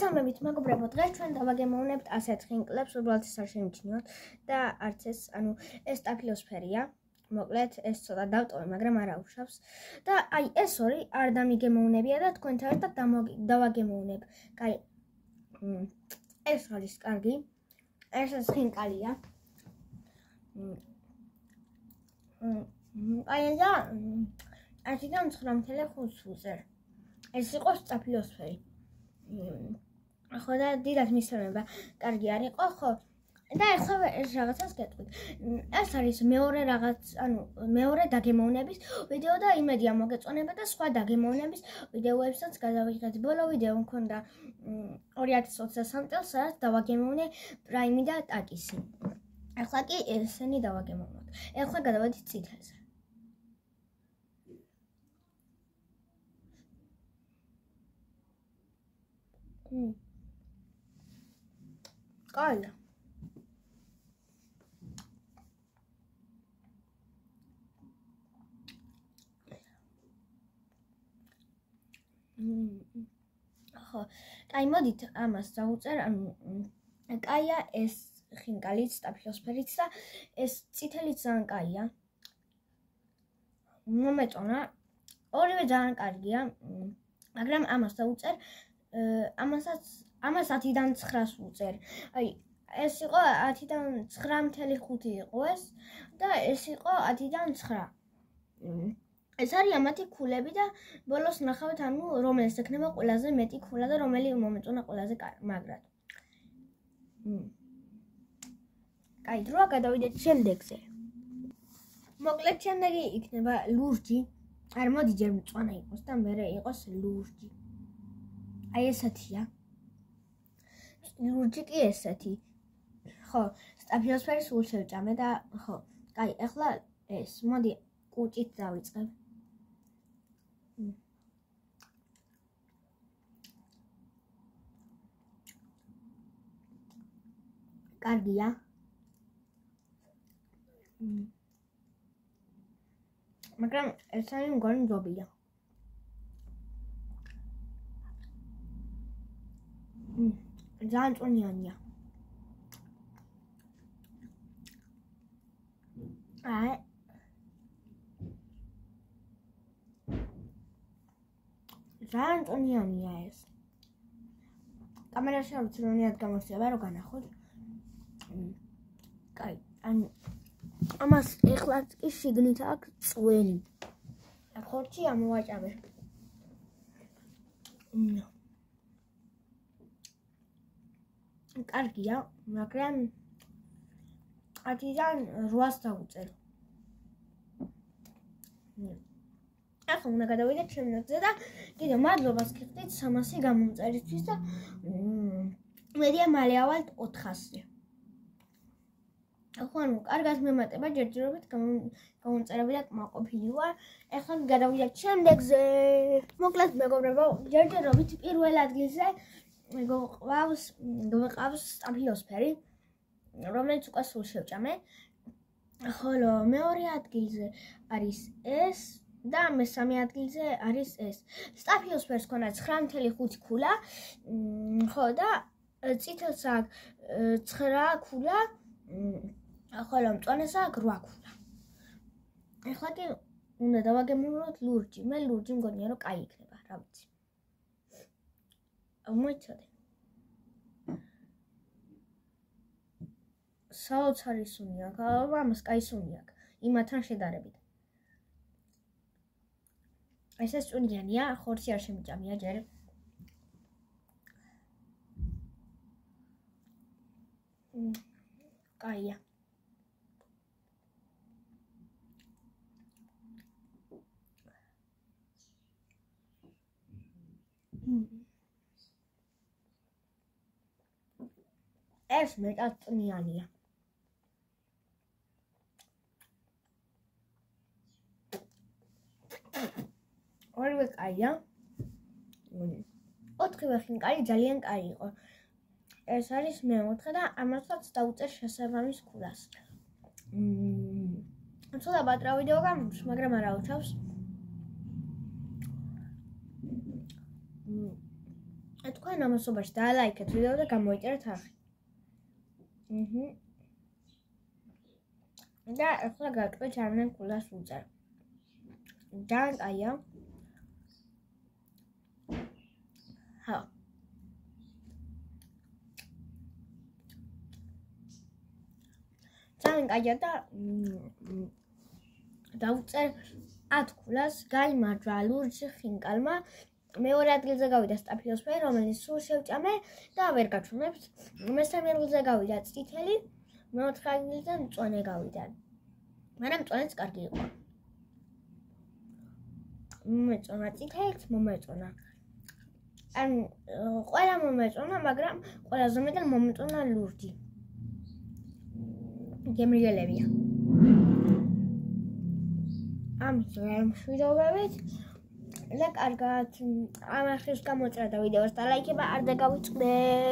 მოგესალმებით მეგობრებო, დღეს ჩვენ დავაგემოვნებთ ასეთ ხინკლებს, უბრალოდ ეს არ შემიჩნიოთ და არც ეს, ეს სტაფილოსფერია. მოკლედ ეს ცოტა დავტოვე, მაგრამ არ აუშავს. და აი ეს ორი არ დამიგემოვნებია და თქვენთან ერთად დავაგემოვნებ. კაი. ეს არის კარგი. ეს ხინკალია. აი და 10-დან 9.5 უწერ. ეს იყო სტაფილოსფერი. ხო და დიდად მისცემება, კარგი არ იყო, ხო? და ახლა ეს რაღაცას გეტყვით. ეს არის მეორე რაღაც, მეორე დაგემოვნების ვიდეო და იმედია მოგეწონება და სხვა დაგემოვნების ვიდეოებსაც გადავიღეთ. ბოლო ვიდეო მქონდა 2023 წელს, სადაც დავაგემოვნე პრაიმი და ტაკისი. ახლა კი ესენი დავაგემოვნოთ. ახლა გადავედით წითელზე. კაია. ხო, აი მოდით ამას დავუწერ, კაია ეს ხინკალიც, სტაფილოსფერიც და ეს წითელიც ძალიან კაია. მომეწონა, ორივე ძალიან კარგია, მაგრამ ამას დავუწერ, ამას 10-დან 9-ს ვუწერ. აი, ეს იყო 10-დან 9.5 იყო ეს და ეს იყო 10-დან 9. ეს არის ამათი ქულები და ბოლოს ნახავთ, რომელს ექნება ყველაზე მეტი ქულა და რომელი მომეწონა ყველაზე მაგრად. კაი, დროა გადავიდეთ შემდეგზე. მოკლედ შემდეგი იქნება ლურჯი. არ მოდი ჯერ მწვანე იყოს და მერე იყოს ლურჯი. აი ესეთია. ლურჯი კი ესეთი. ხო, სტაფილოსფერის სულ შევჭამე და ხო, კაი, ახლა ეს, მოდი კუჭით დავიწყებ. კარგია. მაგრამ ეს არის მგონი მზობია. ძალიან წვნიანია. აი. ძალიან წვნიანია ეს. კამერაში არ ვიცი რომლად გამოსწება, რომ განახოთ. კაი, ამას ეხლა კი შიგნით აქვს წვენი. ხორცი ამოვაჭამე. კარგია, მაგრამ 10-დან 8-ს დავუწერ. ახლა უნდა გადავიდეთ შემდეგზე და კიდევ მადლობას გიხდით 300 გამომწერისთვის და მედია მალე ავალთ 400-ზე. ახლა კარგად მემატება, ჯერჯერობით გამომწერები და კმაყოფილი ვარ. ახლა გადავიდეთ შემდეგზე. მოკლედ მეგობრებო, ჯერჯერობით პირველ ადგილზე გვყავს სტაფილოსფერი, რომელიც უკვე სულ შევჭამე. ხოლო მეორე ადგილზე არის ეს და მესამე ადგილზე არის ეს. სტაფილოსფერს ქონა 9.5 ქულა, ხო და წითელს აქვს 9 ქულა, ხოლო მწვანეს აქვს 8 ქულა. ახლა კი უნდა დავაგემოვნოთ ლურჯი. მე ლურჯი მგონია რომ კაი იქნება, რა ვიცი. მოიცადე. საოცარი სუნი აქვს, ამას კაი სუნი აქვს, იმათთან შედარებით. ეს წვნიანია, ხორცი არ შემიჭამია ჯერ. კაია. ეს მეტად წვნიანია. ორივე კაია. 4-ვე ხინკალი ძალიან კაი იყო. ეს არის მე-4 და ამასაც დავუწერ შესაბამის ქულას. ცოტა პატრა ვიდეო გამოდის, მაგრამ არ აუჩავს. თქვენ ამასობაში დაალაიქეთ ვიდეო და გამოიწერეთ არხი. და ახლა გაკვეთ არნან კულას უწერ. ძალიან კაია. ჰა. ძალიან კაია და დაუწერ 10 კულას გაიმარჯვა ლურჯი ხინკალმა. მეორე ადგილზე გავიდა სტაფილოსფერი, რომელიც სულ შევჭამე და ვერ გაჩვენებს. მესამე ადგილზე გავიდა წითელი, მეოთხე ადგილზე მწვანე გავიდა. მაგრამ მწვანეც კარგი იყო. მომეწონა წითელიც, მომეწონა. ყველა მომეწონა, მაგრამ ყველაზე მეტად მომეწონა ლურჯი. გემრიელებია. ამის ვიდეოებით და კარგად ამ ახლის გამოწერა და ვიდეოს და ლაიქება არ დაგავიწყდეთ.